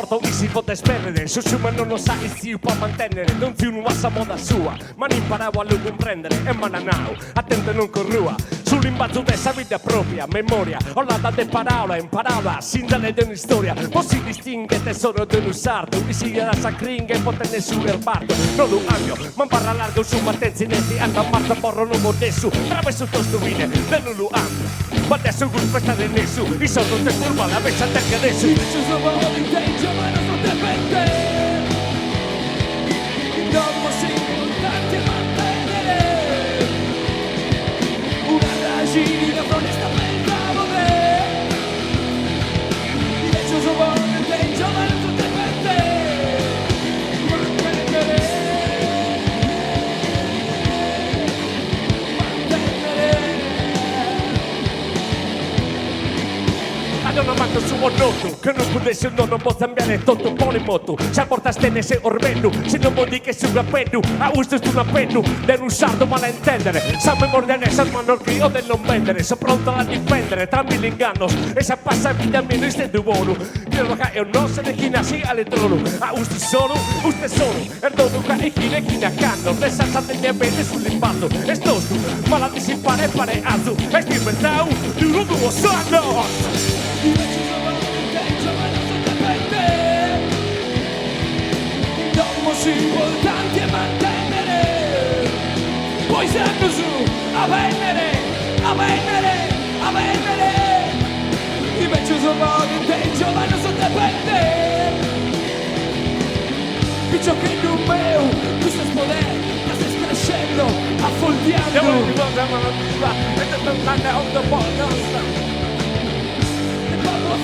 porto e si può espellere, su ma non lo sa e si può mantenere, non si una moda sua, ma non imparavo a lo comprendere, e mananao, attento non corrua, sull'imbazzo dessa vita propria, memoria, ho la date parola, imparava, sin dalle di una storia, poi si distingue tesoro di un sardo, mi si era sacringa e potenne su erbardo, non lo aglio, ma parla largo su mattenzi netti, anche a marzo porro non modesso, travesso tostuvine, non lo aglio. Ma adesso con questa del nessuno, i soldi te curva la messa a te che adesso ci sono di te, giovane non te pente. Dopo sei importante mantenere una ragina onestamente a volere. Invece sono di te, giovane non te pente. Non manco su un noto, che non potesse non può cambiare tutto polimoto. Se porta stene se ormeno, se non vuol dire che si rappedo, a usto su un appello, del un sardo malintendere. Sa mordere, sa manorchio del non vendere, sa pronto a difendere, tra mille ingannos, e sa passa vita meno in stesso buono. Io che io non se ne china si alle trono, a usto solo, e dopo che e chi ne canno, le sa tenere bene sull'impatto, e sto su, ma la si pare azzo, e ti pensavo, di un nuovo sanno. Invece sono di te, giovane non te pente. Dopo si importanti a mantenere. Poi siamo su a vendere. Invece sono di te, giovane non te pente. Piccio che non meu, tu stai esplodendo, la stai crescendo, affoldiando.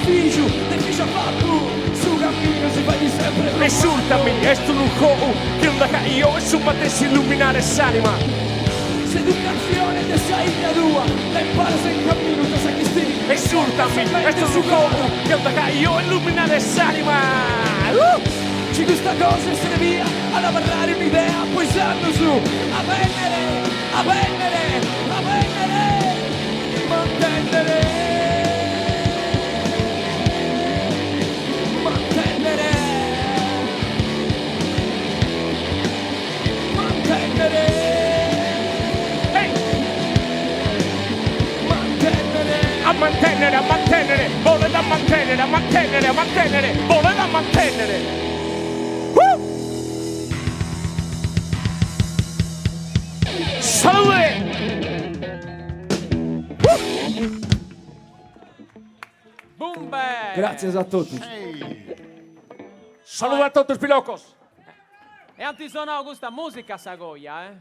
Figlio, del figlio fatto, su cammino si fa di sempre. Esultami, esto un coho, che non da io e su te si illuminare s'anima. Se educazione te sai la tua, la impara se in cammino te sai chi stai. Esultami, esto un coho, che non da io e illuminare s'anima. Ci questa cosa e se ne via, ad avarrare un'idea, poi sanno su, a vendere, mantenere. A mantenere, vuole da mantenere, vuole da mantenere. Salve! Bumbe! Grazie a tutti. Salve a tutti Spilocos. E anche suonavo questa musica Sagoia, eh?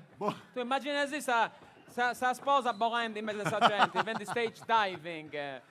Tu immagini sta sposa borrendo in mezzo a gente, vende stage diving.